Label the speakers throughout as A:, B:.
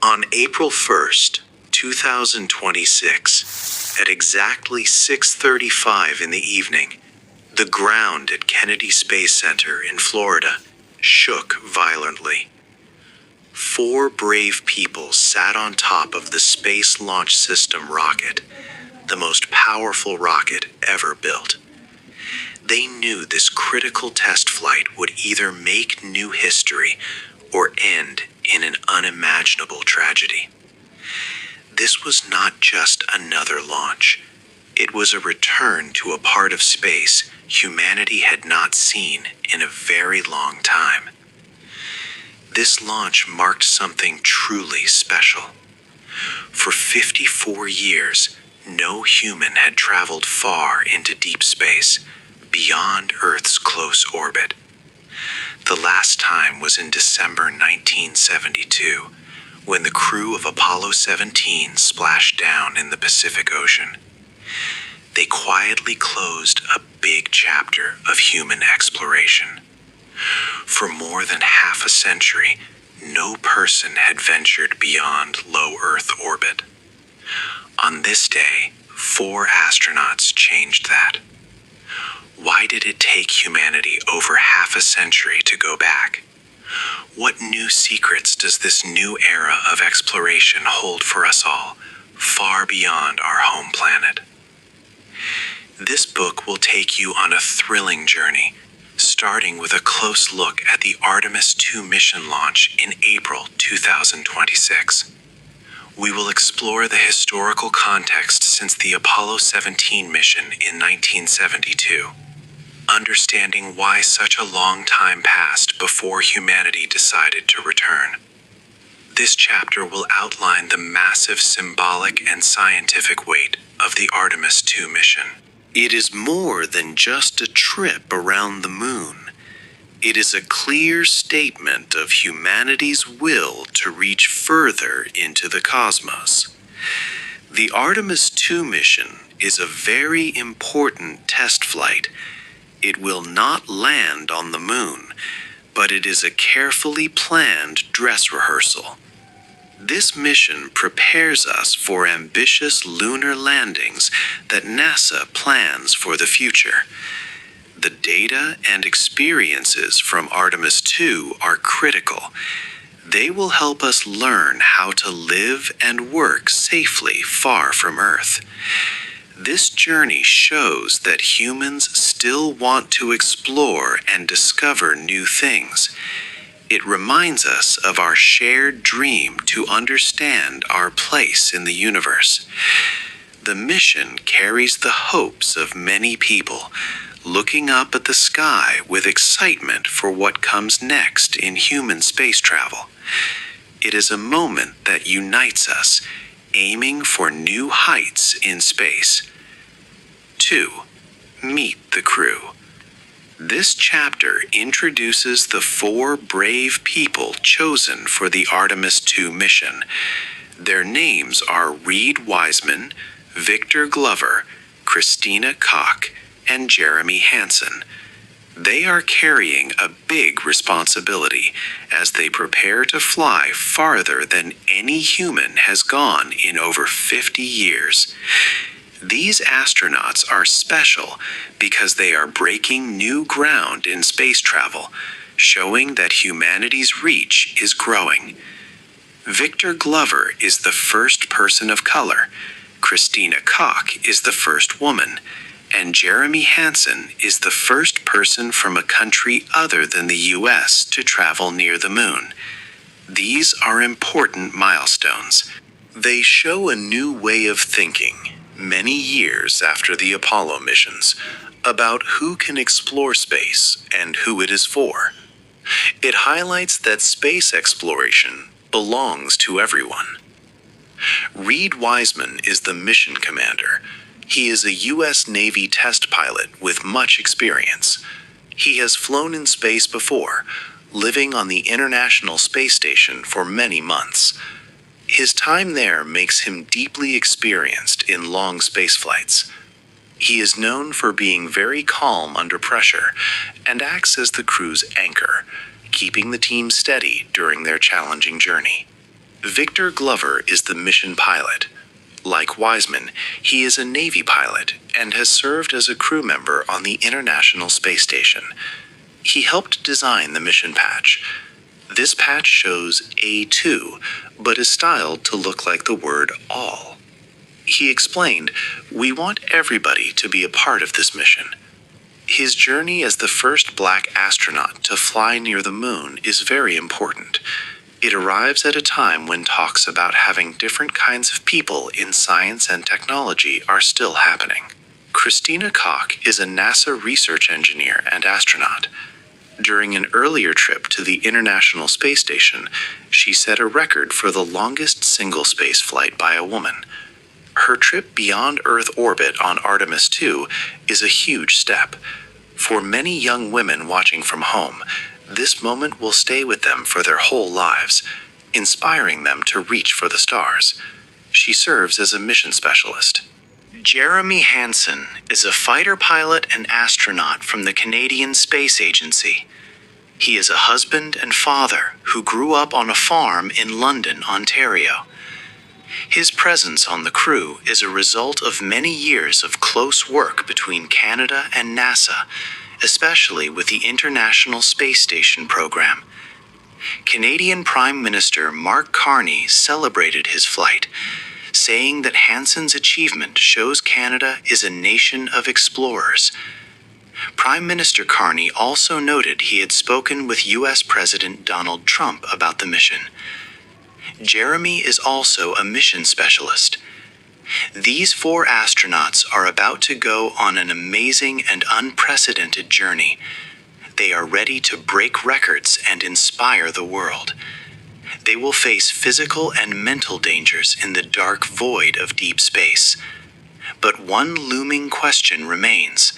A: On April 1st, 2026, at exactly 6:35 in the evening, the ground at Kennedy Space Center in Florida shook violently. 4 brave people sat on top of the Space Launch System rocket, the most powerful rocket ever built. They knew this critical test flight would either make new history or end in an unimaginable tragedy. This was not just another launch. It was a return to a part of space humanity had not seen in a very long time. This launch marked something truly special. For 54 years, no human had traveled far into deep space, beyond Earth's close orbit. The last time was in December 1972, when the crew of Apollo 17 splashed down in the Pacific Ocean. They quietly closed a big chapter of human exploration. For more than half a century, no person had ventured beyond low Earth orbit. On this day, 4 astronauts changed that. Why did it take humanity over half a century to go back? What new secrets does this new era of exploration hold for us all, far beyond our home planet? This book will take you on a thrilling journey, starting with a close look at the Artemis II mission launch in April 2026. We will explore the historical context since the Apollo 17 mission in 1972, understanding why such a long time passed before humanity decided to return. This chapter will outline the massive symbolic and scientific weight of the Artemis II mission. It is more than just a trip around the moon. It is a clear statement of humanity's will to reach further into the cosmos. The Artemis II mission is a very important test flight. It will not land on the moon, but it is a carefully planned dress rehearsal. This mission prepares us for ambitious lunar landings that NASA plans for the future. The data and experiences from Artemis II are critical. They will help us learn how to live and work safely far from Earth. This journey shows that humans still want to explore and discover new things. It reminds us of our shared dream to understand our place in the universe. The mission carries the hopes of many people, looking up at the sky with excitement for what comes next in human space travel. It is a moment that unites us, aiming for new heights in space. 2. Meet the crew. This chapter introduces the 4 brave people chosen for the Artemis II mission. Their names are Reed Wiseman, Victor Glover, Christina Koch, and Jeremy Hansen. They are carrying a big responsibility as they prepare to fly farther than any human has gone in over 50 years. These astronauts are special because they are breaking new ground in space travel, showing that humanity's reach is growing. Victor Glover is the first person of color, Christina Koch is the first woman, and Jeremy Hansen is the first person from a country other than the U.S. to travel near the moon. These are important milestones. They show a new way of thinking, many years after the Apollo missions, about who can explore space and who it is for. It highlights that space exploration belongs to everyone. Reed Wiseman is the mission commander. He is a U.S. Navy test pilot with much experience. He has flown in space before, living on the International Space Station for many months. His time there makes him deeply experienced in long space flights. He is known for being very calm under pressure and acts as the crew's anchor, keeping the team steady during their challenging journey. Victor Glover is the mission pilot. Like Wiseman, he is a Navy pilot and has served as a crew member on the International Space Station. He helped design the mission patch. This patch shows A2, but is styled to look like the word all. He explained, "We want everybody to be a part of this mission." His journey as the first black astronaut to fly near the moon is very important. It arrives at a time when talks about having different kinds of people in science and technology are still happening. Christina Koch is a NASA research engineer and astronaut. During an earlier trip to the International Space Station, she set a record for the longest single space flight by a woman. Her trip beyond Earth orbit on Artemis 2 is a huge step. For many young women watching from home, this moment will stay with them for their whole lives, inspiring them to reach for the stars. She serves as a mission specialist. Jeremy Hansen is a fighter pilot and astronaut from the Canadian Space Agency. He is a husband and father who grew up on a farm in London, Ontario. His presence on the crew is a result of many years of close work between Canada and NASA, especially with the International Space Station program. Canadian Prime Minister Mark Carney celebrated his flight, saying that Hansen's achievement shows Canada is a nation of explorers. Prime Minister Carney also noted he had spoken with U.S. President Donald Trump about the mission. Jeremy is also a mission specialist. These 4 astronauts are about to go on an amazing and unprecedented journey. They are ready to break records and inspire the world. They will face physical and mental dangers in the dark void of deep space. But one looming question remains.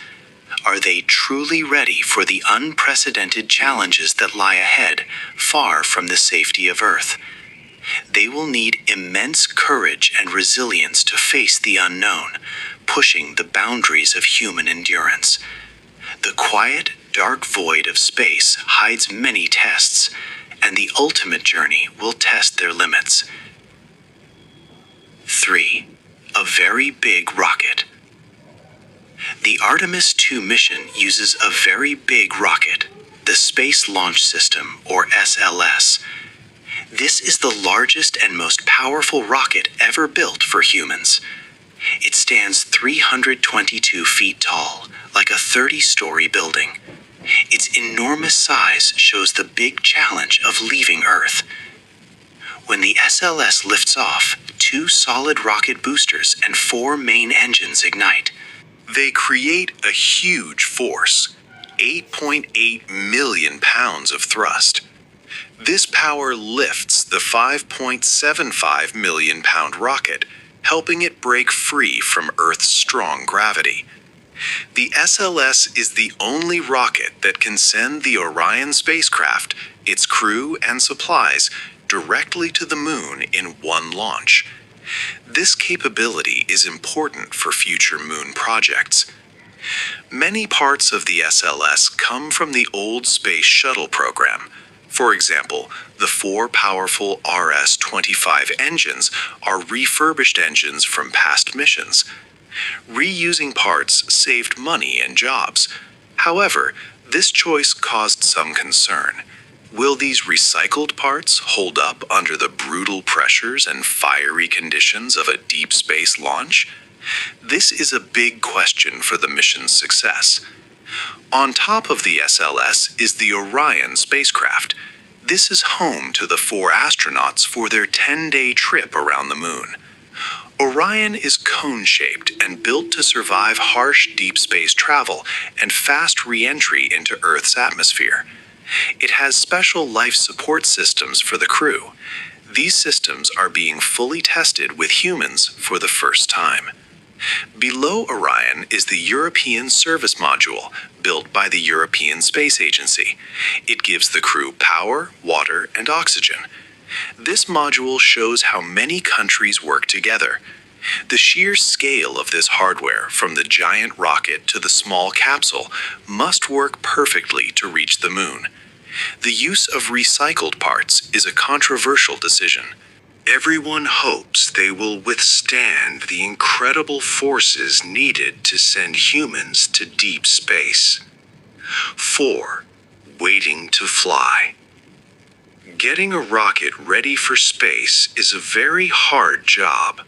A: Are they truly ready for the unprecedented challenges that lie ahead, far from the safety of Earth? They will need immense courage and resilience to face the unknown, pushing the boundaries of human endurance. The quiet, dark void of space hides many tests, and the ultimate journey will test their limits. 3. A very big rocket. The Artemis 2 mission uses a very big rocket, the Space Launch System, or SLS. This is the largest and most powerful rocket ever built for humans. It stands 322 feet tall, like a 30-story building. Its enormous size shows the big challenge of leaving Earth. When the SLS lifts off, 2 solid rocket boosters and 4 main engines ignite. They create a huge force, 8.8 million pounds of thrust. This power lifts the 5.75 million pound rocket, helping it break free from Earth's strong gravity. The SLS is the only rocket that can send the Orion spacecraft, its crew and supplies, directly to the moon in one launch. This capability is important for future moon projects. Many parts of the SLS come from the old Space Shuttle program. For example, the 4 powerful RS-25 engines are refurbished engines from past missions. Reusing parts saved money and jobs. However, this choice caused some concern. Will these recycled parts hold up under the brutal pressures and fiery conditions of a deep space launch? This is a big question for the mission's success. On top of the SLS is the Orion spacecraft. This is home to the 4 astronauts for their 10-day trip around the moon. Orion is cone-shaped and built to survive harsh deep space travel and fast re-entry into Earth's atmosphere. It has special life support systems for the crew. These systems are being fully tested with humans for the first time. Below Orion is the European Service Module, built by the European Space Agency. It gives the crew power, water, and oxygen. This module shows how many countries work together. The sheer scale of this hardware, from the giant rocket to the small capsule, must work perfectly to reach the moon. The use of recycled parts is a controversial decision. Everyone hopes they will withstand the incredible forces needed to send humans to deep space. 4. Waiting to fly. Getting a rocket ready for space is a very hard job.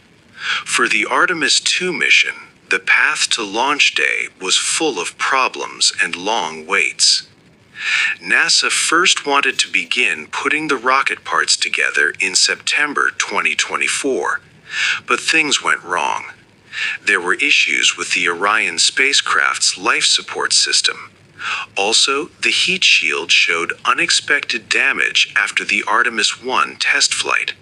A: For the Artemis II mission, the path to launch day was full of problems and long waits. NASA first wanted to begin putting the rocket parts together in September 2024, but things went wrong. There were issues with the Orion spacecraft's life support system. Also, the heat shield showed unexpected damage after the Artemis I test flight.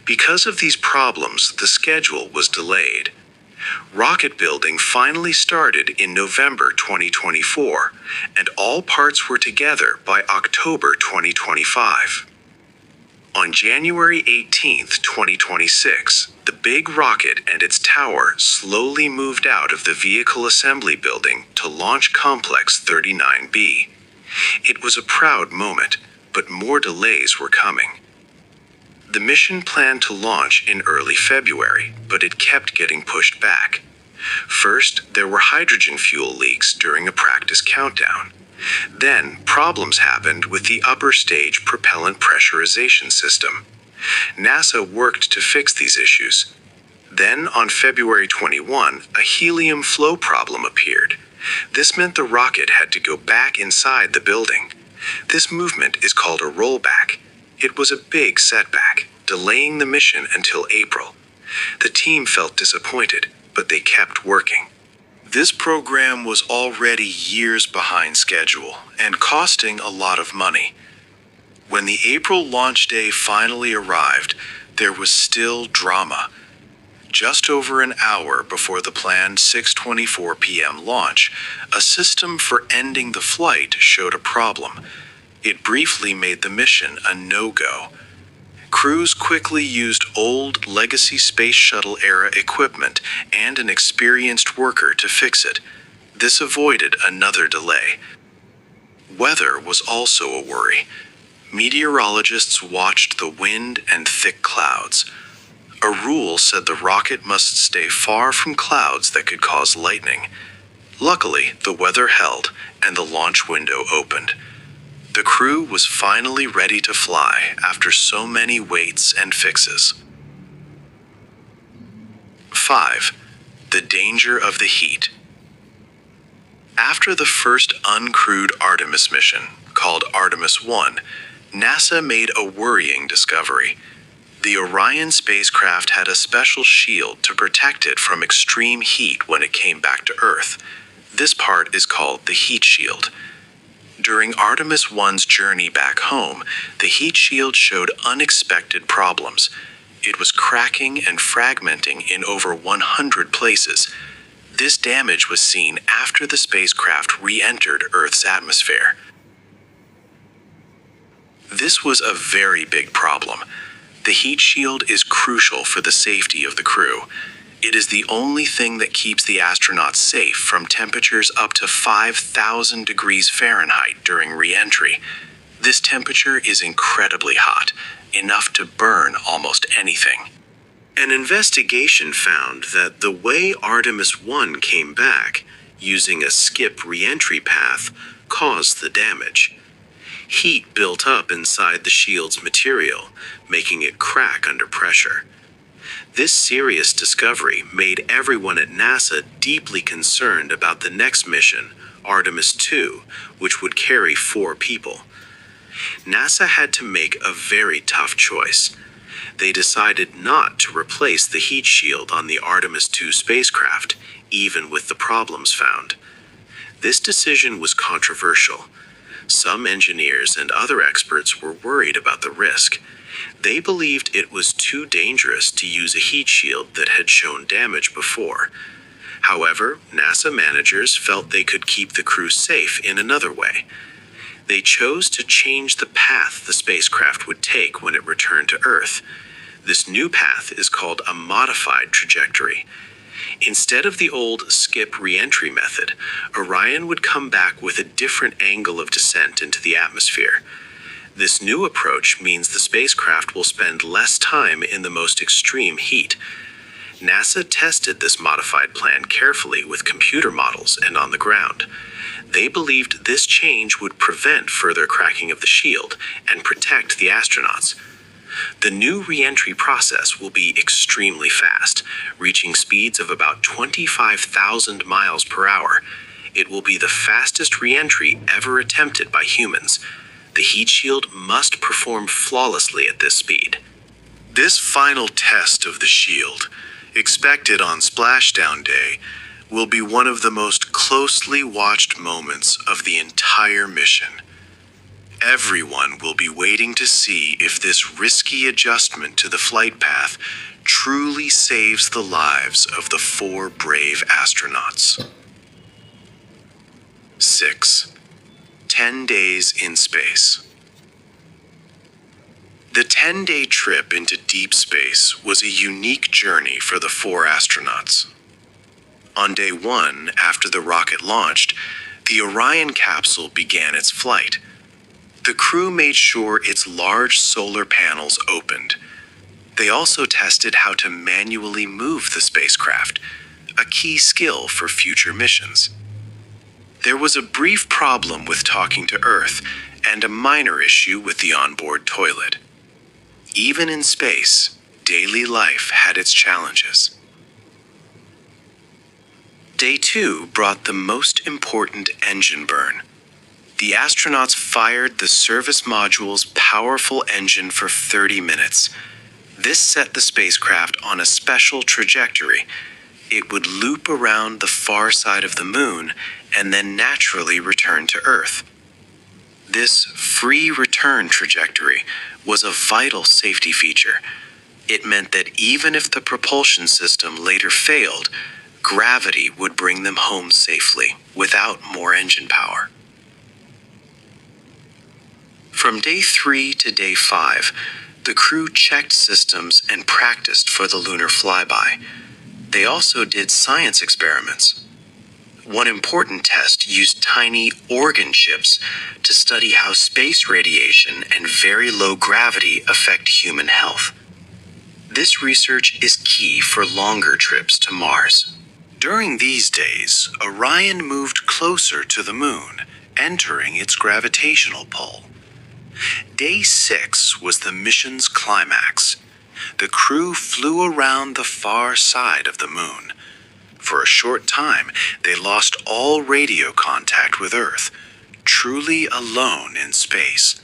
A: Because of these problems, the schedule was delayed. Rocket building finally started in November 2024, and all parts were together by October 2025. On January 18, 2026, the big rocket and its tower slowly moved out of the Vehicle Assembly Building to Launch Complex 39B. It was a proud moment, but more delays were coming. The mission planned to launch in early February, but it kept getting pushed back. First, there were hydrogen fuel leaks during a practice countdown. Then, problems happened with the upper stage propellant pressurization system. NASA worked to fix these issues. Then, on February 21, a helium flow problem appeared. This meant the rocket had to go back inside the building. This movement is called a rollback. It was a big setback, delaying the mission until April. The team felt disappointed, but they kept working. This program was already years behind schedule and costing a lot of money. When the April launch day finally arrived, there was still drama. Just over an hour before the planned 6:24 p.m. launch, a system for ending the flight showed a problem. It briefly made the mission a no-go. Crews quickly used old Legacy Space Shuttle-era equipment and an experienced worker to fix it. This avoided another delay. Weather was also a worry. Meteorologists watched the wind and thick clouds. A rule said the rocket must stay far from clouds that could cause lightning. Luckily, the weather held and the launch window opened. The crew was finally ready to fly after so many waits and fixes. 5. The danger of the heat. After the first uncrewed Artemis mission, called Artemis I, NASA made a worrying discovery. The Orion spacecraft had a special shield to protect it from extreme heat when it came back to Earth. This part is called the heat shield. During Artemis I's journey back home, the heat shield showed unexpected problems. It was cracking and fragmenting in over 100 places. This damage was seen after the spacecraft re-entered Earth's atmosphere. This was a very big problem. The heat shield is crucial for the safety of the crew. It is the only thing that keeps the astronauts safe from temperatures up to 5,000 degrees Fahrenheit during re-entry. This temperature is incredibly hot, enough to burn almost anything. An investigation found that the way Artemis I came back, using a skip re-entry path, caused the damage. Heat built up inside the shield's material, making it crack under pressure. This serious discovery made everyone at NASA deeply concerned about the next mission, Artemis II, which would carry 4 people. NASA had to make a very tough choice. They decided not to replace the heat shield on the Artemis II spacecraft, even with the problems found. This decision was controversial. Some engineers and other experts were worried about the risk. They believed it was too dangerous to use a heat shield that had shown damage before. However, NASA managers felt they could keep the crew safe in another way. They chose to change the path the spacecraft would take when it returned to Earth. This new path is called a modified trajectory. Instead of the old skip re-entry method, Orion would come back with a different angle of descent into the atmosphere. This new approach means the spacecraft will spend less time in the most extreme heat. NASA tested this modified plan carefully with computer models and on the ground. They believed this change would prevent further cracking of the shield and protect the astronauts. The new re-entry process will be extremely fast, reaching speeds of about 25,000 miles per hour. It will be the fastest re-entry ever attempted by humans. The heat shield must perform flawlessly at this speed. This final test of the shield, expected on splashdown day, will be one of the most closely watched moments of the entire mission. Everyone will be waiting to see if this risky adjustment to the flight path truly saves the lives of the 4 brave astronauts. 6. 10 days in space. The 10-day trip into deep space was a unique journey for the 4 astronauts. On day 1, after the rocket launched, the Orion capsule began its flight. The crew made sure its large solar panels opened. They also tested how to manually move the spacecraft, a key skill for future missions. There was a brief problem with talking to Earth and a minor issue with the onboard toilet. Even in space, daily life had its challenges. Day 2 brought the most important engine burn. The astronauts fired the service module's powerful engine for 30 minutes. This set the spacecraft on a special trajectory. It would loop around the far side of the moon and then naturally return to Earth. This free return trajectory was a vital safety feature. It meant that even if the propulsion system later failed, gravity would bring them home safely without more engine power. From day 3 to day 5, the crew checked systems and practiced for the lunar flyby. They also did science experiments. One important test used tiny organ chips to study how space radiation and very low gravity affect human health. This research is key for longer trips to Mars. During these days, Orion moved closer to the moon, entering its gravitational pull. Day 6 was the mission's climax. The crew flew around the far side of the moon. For a short time, they lost all radio contact with Earth, truly alone in space.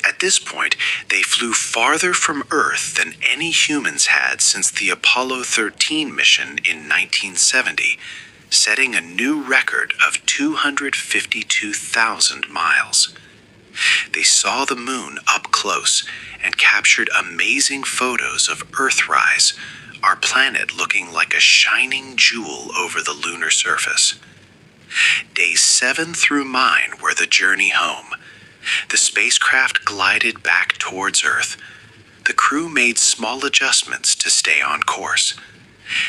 A: At this point, they flew farther from Earth than any humans had since the Apollo 13 mission in 1970, setting a new record of 252,000 miles. They saw the moon up close and captured amazing photos of Earthrise, our planet looking like a shining jewel over the lunar surface. Days 7 through 9 were the journey home. The spacecraft glided back towards Earth. The crew made small adjustments to stay on course.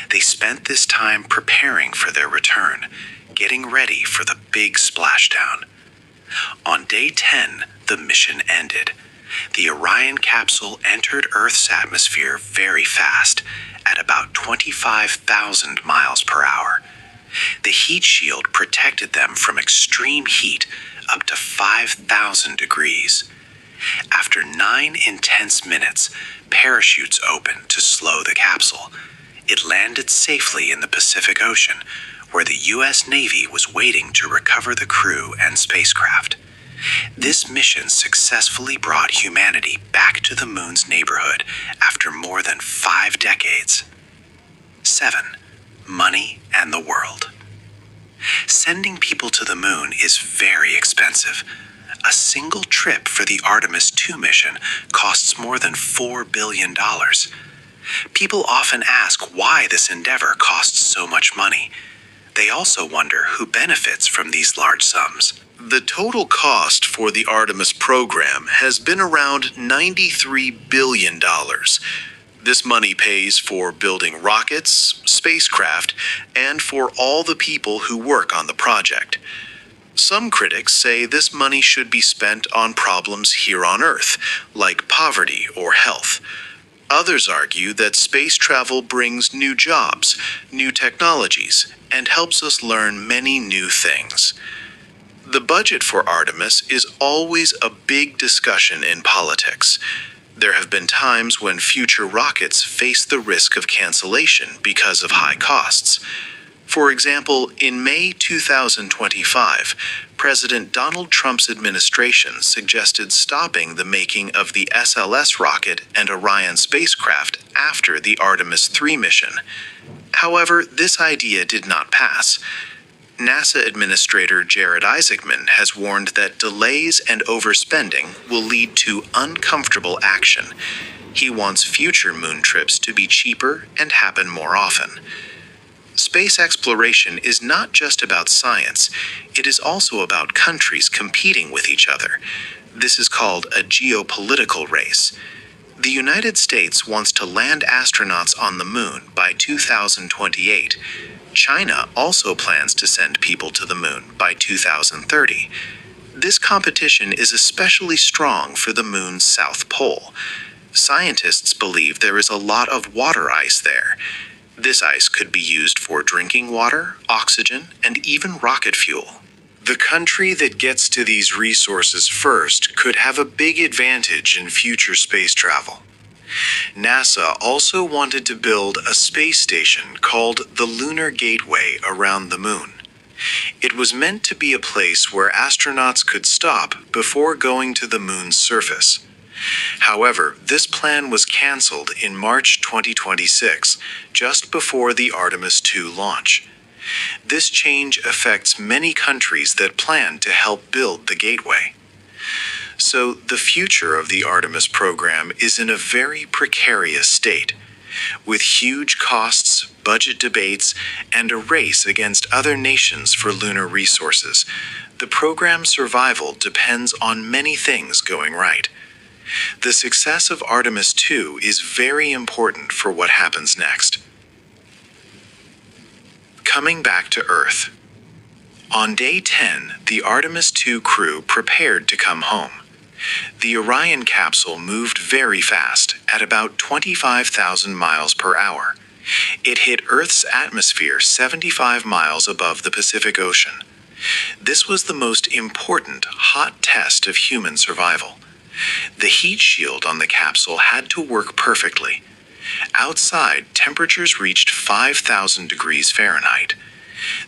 A: They spent this time preparing for their return, getting ready for the big splashdown. On day 10, the mission ended. The Orion capsule entered Earth's atmosphere very fast, at about 25,000 miles per hour. The heat shield protected them from extreme heat up to 5,000 degrees. After 9 intense minutes, parachutes opened to slow the capsule. It landed safely in the Pacific Ocean, where the U.S. Navy was waiting to recover the crew and spacecraft. This mission successfully brought humanity back to the moon's neighborhood after more than 5 decades. 7. Money and the world. Sending people to the moon is very expensive. A single trip for the Artemis II mission costs more than $4 billion. People often ask why this endeavor costs so much money. They also wonder who benefits from these large sums. The total cost for the Artemis program has been around $93 billion. This money pays for building rockets, spacecraft, and for all the people who work on the project. Some critics say this money should be spent on problems here on Earth, like poverty or health. Others argue that space travel brings new jobs, new technologies, and helps us learn many new things. The budget for Artemis is always a big discussion in politics. There have been times when future rockets face the risk of cancellation because of high costs. For example, in May 2025, President Donald Trump's administration suggested stopping the making of the SLS rocket and Orion spacecraft after the Artemis 3 mission. However, this idea did not pass. NASA Administrator Jared Isaacman has warned that delays and overspending will lead to uncomfortable action. He wants future moon trips to be cheaper and happen more often. Space exploration is not just about science, it is also about countries competing with each other. This is called a geopolitical race. The United States wants to land astronauts on the moon by 2028. China also plans to send people to the moon by 2030. This competition is especially strong for the moon's south pole. Scientists believe there is a lot of water ice there. This ice could be used for drinking water, oxygen, and even rocket fuel. The country that gets to these resources first could have a big advantage in future space travel. NASA also wanted to build a space station called the Lunar Gateway around the moon. It was meant to be a place where astronauts could stop before going to the moon's surface. However, this plan was canceled in March 2026, just before the Artemis 2 launch. This change affects many countries that plan to help build the gateway. So, the future of the Artemis program is in a very precarious state. With huge costs, budget debates, and a race against other nations for lunar resources, the program's survival depends on many things going right. The success of Artemis 2 is very important for what happens next. Coming back to Earth. On day 10, the Artemis 2 crew prepared to come home. The Orion capsule moved very fast, at about 25,000 miles per hour. It hit Earth's atmosphere 75 miles above the Pacific Ocean. This was the most important hot test of human survival. The heat shield on the capsule had to work perfectly. Outside, temperatures reached 5,000 degrees Fahrenheit.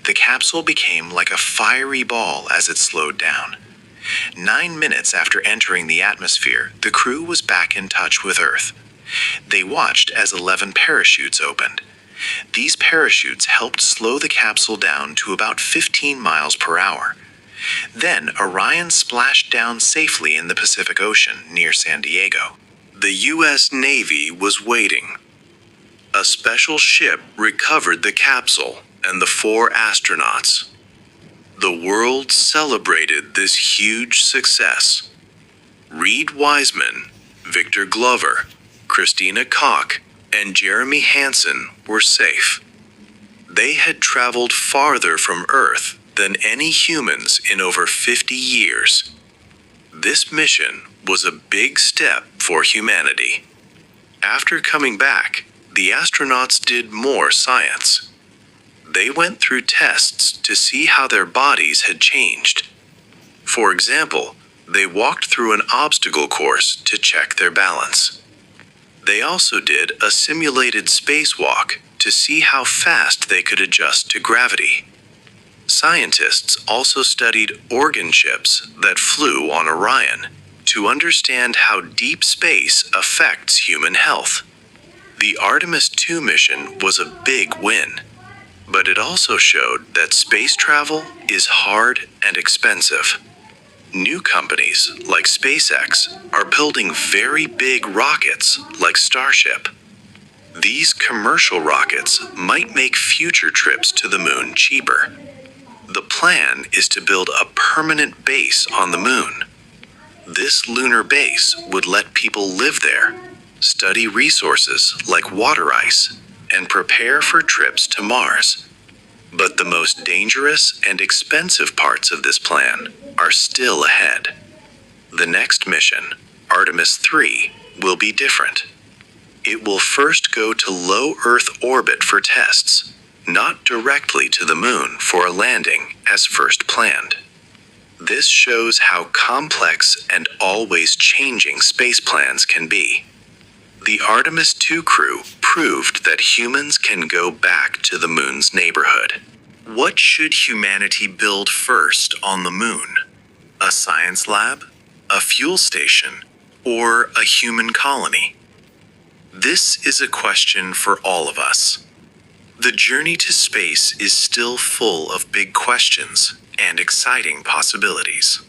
A: The capsule became like a fiery ball as it slowed down. 9 minutes after entering the atmosphere, the crew was back in touch with Earth. They watched as 11 parachutes opened. These parachutes helped slow the capsule down to about 15 miles per hour. Then Orion splashed down safely in the Pacific Ocean near San Diego. The U.S. Navy was waiting. A special ship recovered the capsule and the 4 astronauts. The world celebrated this huge success. Reed Wiseman, Victor Glover, Christina Koch, and Jeremy Hansen were safe. They had traveled farther from Earth than any humans in over 50 years. This mission was a big step for humanity. After coming back, the astronauts did more science. They went through tests to see how their bodies had changed. For example, they walked through an obstacle course to check their balance. They also did a simulated spacewalk to see how fast they could adjust to gravity. Scientists also studied organ chips that flew on Orion to understand how deep space affects human health. The Artemis 2 mission was a big win, but it also showed that space travel is hard and expensive. New companies like SpaceX are building very big rockets like Starship. These commercial rockets might make future trips to the moon cheaper. The plan is to build a permanent base on the moon. This lunar base would let people live there, study resources like water ice, and prepare for trips to Mars. But the most dangerous and expensive parts of this plan are still ahead. The next mission, Artemis 3, will be different. It will first go to low Earth orbit for tests, not directly to the moon for a landing as first planned. This shows how complex and always changing space plans can be. The Artemis 2 crew proved that humans can go back to the moon's neighborhood. What should humanity build first on the moon? A science lab, a fuel station, or a human colony? This is a question for all of us. The journey to space is still full of big questions and exciting possibilities.